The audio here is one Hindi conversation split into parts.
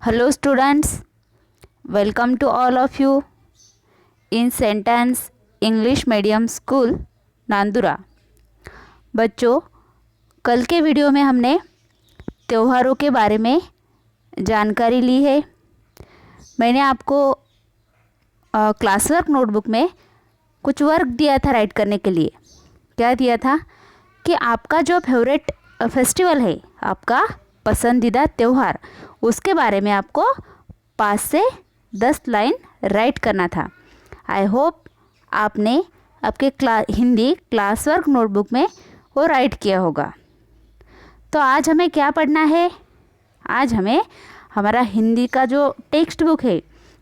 Hello students, welcome to all of you in Sentence English medium school Nandura. बच्चों, कल के वीडियो में हमने त्योहारों के बारे में जानकारी ली है। मैंने आपको क्लास वर्क नोटबुक में कुछ वर्क दिया था राइट करने के लिए। क्या दिया था कि आपका जो फेवरेट फेस्टिवल है, आपका पसंदीदा त्यौहार, उसके बारे में आपको 5 से 10 लाइन राइट करना था। आई होप आपने आपके हिंदी क्लास वर्क नोटबुक में वो राइट किया होगा। तो आज हमें क्या पढ़ना है? आज हमें हमारा हिंदी का जो टेक्स्ट बुक है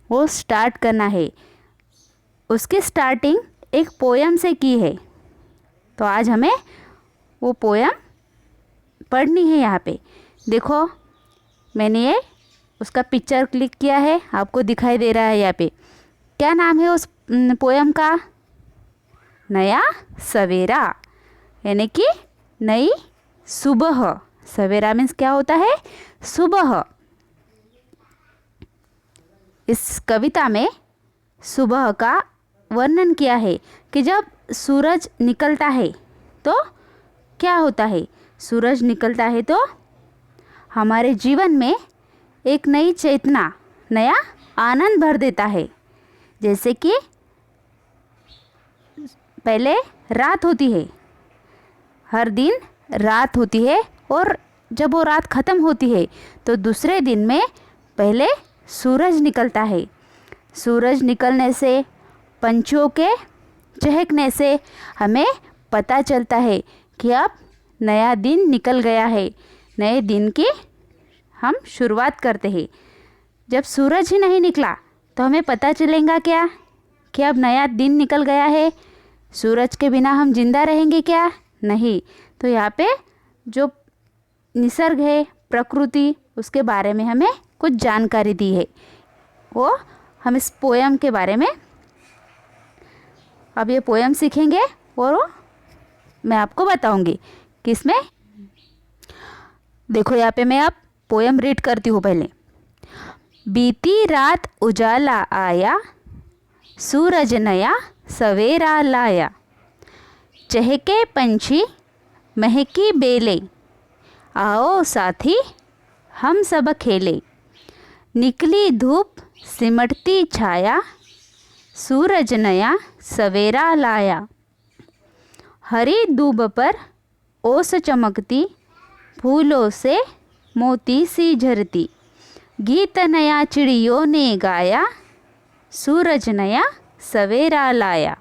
वो स्टार्ट करना है। उसकी स्टार्टिंग एक पोयम से की है, तो आज हमें वो पोयम पढ़नी है। यहाँ पे देखो, मैंने ये उसका पिक्चर क्लिक किया है, आपको दिखाई दे रहा है। यहाँ पे क्या नाम है उस पोयम का? नया सवेरा, यानी कि नई सुबह। सवेरा मीन्स क्या होता है? सुबह। इस कविता में सुबह का वर्णन किया है कि जब सूरज निकलता है तो क्या होता है। सूरज निकलता है तो हमारे जीवन में एक नई चेतना, नया आनंद भर देता है। जैसे कि पहले रात होती है, हर दिन रात होती है, और जब वो रात ख़त्म होती है तो दूसरे दिन में पहले सूरज निकलता है। सूरज निकलने से, पंछियों के चहकने से हमें पता चलता है कि अब नया दिन निकल गया है। नए दिन की हम शुरुआत करते हैं। जब सूरज ही नहीं निकला तो हमें पता चलेगा क्या कि अब नया दिन निकल गया है? सूरज के बिना हम जिंदा रहेंगे क्या? नहीं। तो यहाँ पे जो निसर्ग है, प्रकृति, उसके बारे में हमें कुछ जानकारी दी है। वो हम इस पोयम के बारे में अब ये पोयम सीखेंगे और मैं आपको बताऊंगी कि इसमें देखो, यहाँ पे मैं अब पोयम रीड करती हूँ। पहले, बीती रात उजाला आया, सूरज नया सवेरा लाया, चहके पंछी महकी बेले, आओ साथी हम सब खेले, निकली धूप सिमटती छाया, सूरज नया सवेरा लाया, हरी दूब पर ओस चमकती, फूलों से मोती सी झरती, गीत नया चिड़ियों ने गाया, सूरज नया सवेरा लाया।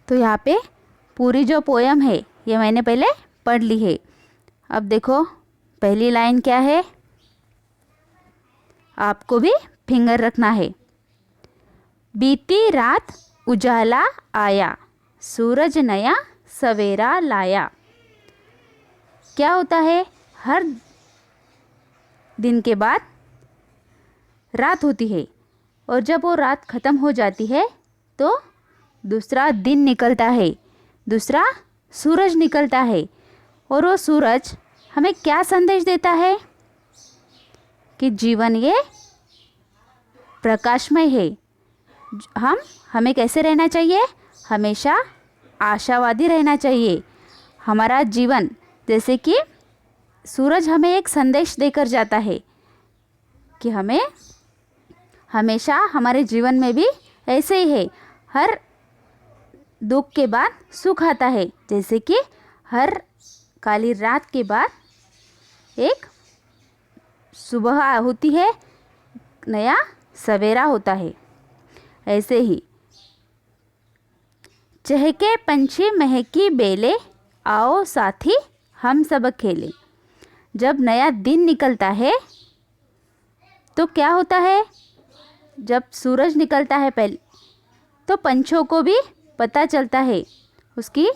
तो यहाँ पे पूरी जो पोयम है ये मैंने पहले पढ़ ली है। अब देखो, पहली लाइन क्या है, आपको भी फिंगर रखना है। बीती रात उजाला आया, सूरज नया सवेरा लाया। क्या होता है? हर दिन के बाद रात होती है, और जब वो रात ख़त्म हो जाती है तो दूसरा दिन निकलता है, दूसरा सूरज निकलता है। और वो सूरज हमें क्या संदेश देता है कि जीवन ये प्रकाशमय है। हमें कैसे रहना चाहिए? हमेशा आशावादी रहना चाहिए। हमारा जीवन, जैसे कि सूरज हमें एक संदेश देकर जाता है कि हमें हमेशा हमारे जीवन में भी ऐसे ही है। हर दुख के बाद सुख आता है, जैसे कि हर काली रात के बाद एक सुबह होती है, नया सवेरा होता है। ऐसे ही चहके पंछी महकी बेले, आओ साथी हम सब खेले। जब नया दिन निकलता है तो क्या होता है? जब सूरज निकलता है पहले, तो पंछियों को भी पता चलता है, उसकी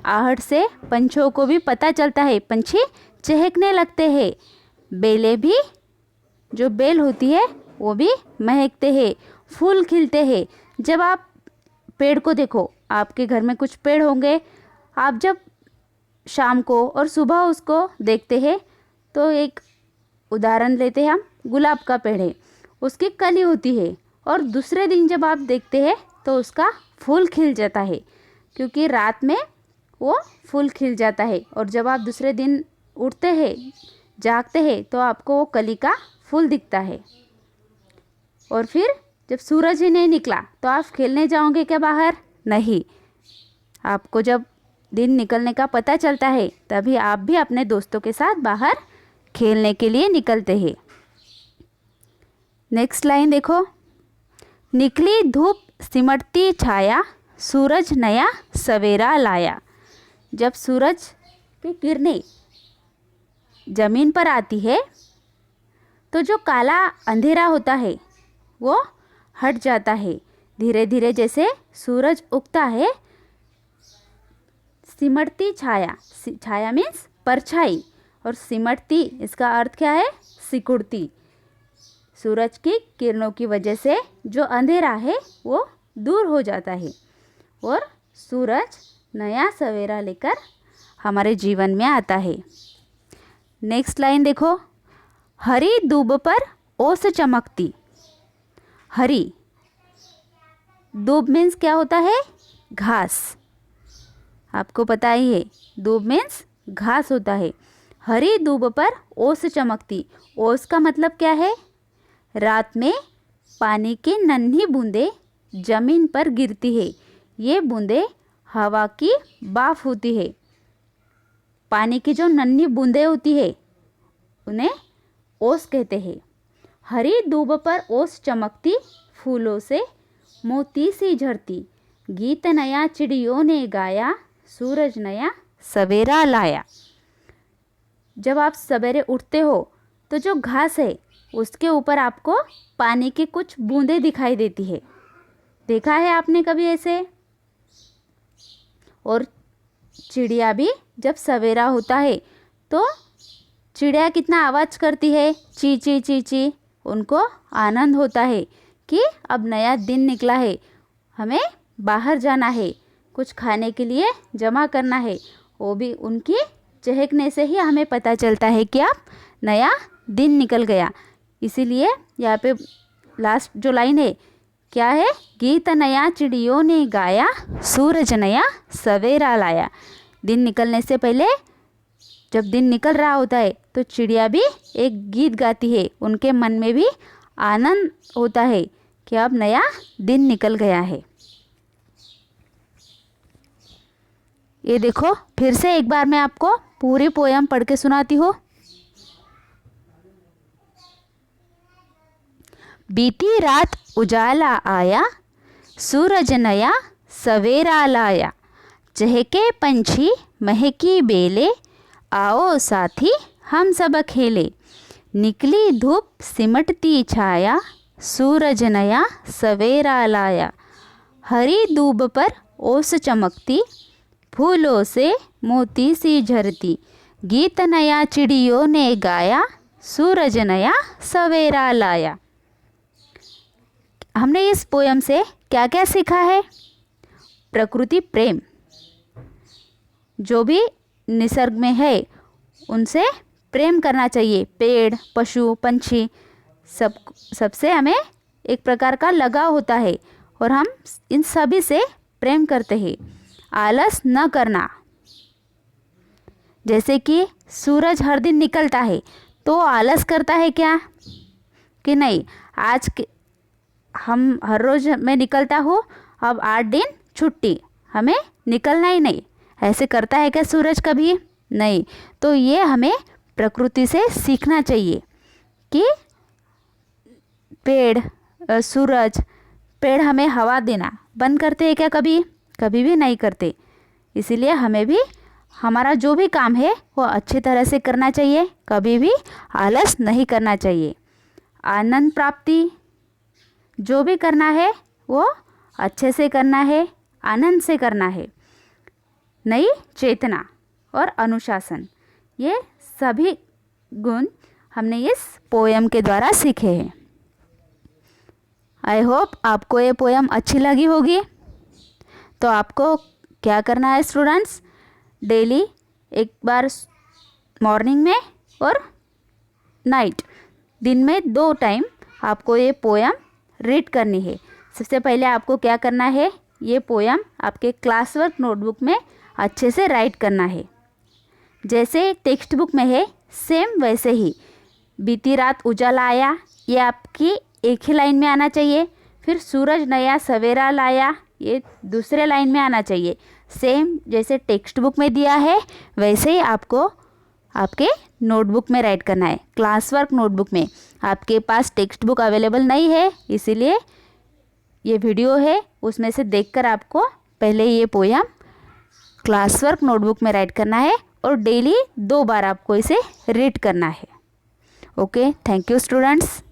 आहट से पंछियों को भी पता चलता है, पंछी चहकने लगते हैं। बेलें भी, जो बेल होती है वो भी महकते हैं, फूल खिलते हैं। जब आप पेड़ को देखो, आपके घर में कुछ पेड़ होंगे, आप जब शाम को और सुबह उसको देखते हैं तो एक उदाहरण लेते हैं हम, गुलाब का पेड़ है, उसकी कली होती है और दूसरे दिन जब आप देखते हैं तो उसका फूल खिल जाता है, क्योंकि रात में वो फूल खिल जाता है और जब आप दूसरे दिन उठते हैं, जागते हैं, तो आपको वो कली का फूल दिखता है। और फिर जब सूरज ही नहीं निकला तो आप खेलने जाओगे क्या बाहर? नहीं। आपको जब दिन निकलने का पता चलता है तभी आप भी अपने दोस्तों के साथ बाहर खेलने के लिए निकलते हैं। नेक्स्ट लाइन देखो, निकली धूप सिमटती छाया, सूरज नया सवेरा लाया। जब सूरज की किरणें ज़मीन पर आती है तो जो काला अंधेरा होता है वो हट जाता है धीरे धीरे। जैसे सूरज उगता है, सिमटती छाया, छाया मीन्स परछाई, और सिमटती इसका अर्थ क्या है? सिकुड़ती। सूरज की किरणों की वजह से जो अंधेरा है वो दूर हो जाता है और सूरज नया सवेरा लेकर हमारे जीवन में आता है। नेक्स्ट लाइन देखो, हरी दूब पर ओस चमकती। हरी दूब मीन्स क्या होता है? घास। आपको पता ही है, दूब मीन्स घास होता है। हरी दूब पर ओस चमकती। ओस का मतलब क्या है? रात में पानी की नन्ही बूंदें जमीन पर गिरती है। ये बूंदें हवा की भाप होती है। पानी की जो नन्ही बूंदें होती है उन्हें ओस कहते हैं। हरी दूब पर ओस चमकती, फूलों से मोती सी झरती। गीत नया चिड़ियों ने गाया, सूरज नया सवेरा लाया। जब आप सवेरे उठते हो तो जो घास है उसके ऊपर आपको पानी की कुछ बूंदें दिखाई देती है। देखा है आपने कभी ऐसे? और चिड़िया भी जब सवेरा होता है तो चिड़िया कितना आवाज़ करती है? ची ची ची ची। उनको आनंद होता है कि अब नया दिन निकला है, हमें बाहर जाना है, कुछ खाने के लिए जमा करना है। वो भी उनकी चहकने से ही हमें पता चलता है कि अब नया दिन निकल गया। इसीलिए यहाँ पे लास्ट जो लाइन है क्या है? गीत नया चिड़ियों ने गाया, सूरज नया सवेरा लाया। दिन निकलने से पहले जब दिन निकल रहा होता है तो चिड़िया भी एक गीत गाती है। उनके मन में भी आनंद होता है कि अब नया दिन निकल गया है। ये देखो, फिर से एक बार मैं आपको पूरी पोयम पढ़ के सुनाती हूँ। बीती रात उजाला आया, सूरज नया सवेरा लाया। चहके पंछी महकी बेले, आओ साथी हम सब खेले। निकली धूप सिमटती छाया, सूरज नया सवेरा लाया। हरी दूब पर ओस चमकती, फूलों से मोती सी झरती। गीत नया चिड़ियों ने गाया, सूरज नया सवेरा लाया। हमने इस पोयम से क्या क्या सीखा है? प्रकृति प्रेम, जो भी निसर्ग में है उनसे प्रेम करना चाहिए। पेड़, पशु, पंछी सबसे हमें एक प्रकार का लगाव होता है और हम इन सभी से प्रेम करते हैं। आलस न करना, जैसे कि सूरज हर दिन निकलता है तो आलस करता है क्या कि नहीं? आज हम हर रोज़ मैं निकलता हूँ, अब 8 दिन छुट्टी, हमें निकलना ही नहीं, ऐसे करता है क्या सूरज कभी? नहीं। तो ये हमें प्रकृति से सीखना चाहिए कि पेड़, सूरज, पेड़ हमें हवा देना बंद करते हैं क्या कभी? कभी भी नहीं करते। इसीलिए हमें भी हमारा जो भी काम है वो अच्छी तरह से करना चाहिए, कभी भी आलस नहीं करना चाहिए। आनंद प्राप्ति जो भी करना है वो अच्छे से करना है, आनंद से करना है। नई चेतना और अनुशासन, ये सभी गुण हमने इस पोयम के द्वारा सीखे हैं। आई होप आपको ये पोयम अच्छी लगी होगी। तो आपको क्या करना है स्टूडेंट्स? डेली एक बार मॉर्निंग में और नाइट, दिन में 2 टाइम आपको ये पोयम रीड करनी है। सबसे पहले आपको क्या करना है, ये पोयम आपके क्लास वर्क नोटबुक में अच्छे से राइट करना है। जैसे टेक्स्ट बुक में है सेम वैसे ही। बीती रात उजाला आया, ये आपकी एक ही लाइन में आना चाहिए। फिर सूरज नया सवेरा लाया, ये दूसरे लाइन में आना चाहिए। सेम जैसे टेक्स्ट बुक में दिया है वैसे ही आपको आपके नोटबुक में राइट करना है, क्लास वर्क नोटबुक में। आपके पास टेक्स्ट बुक अवेलेबल नहीं है, इसीलिए ये वीडियो है, उसमें से देखकर आपको पहले ये पोयम क्लास वर्क नोटबुक में राइट करना है और डेली 2 बार आपको इसे रीड करना है। Okay, thank you students.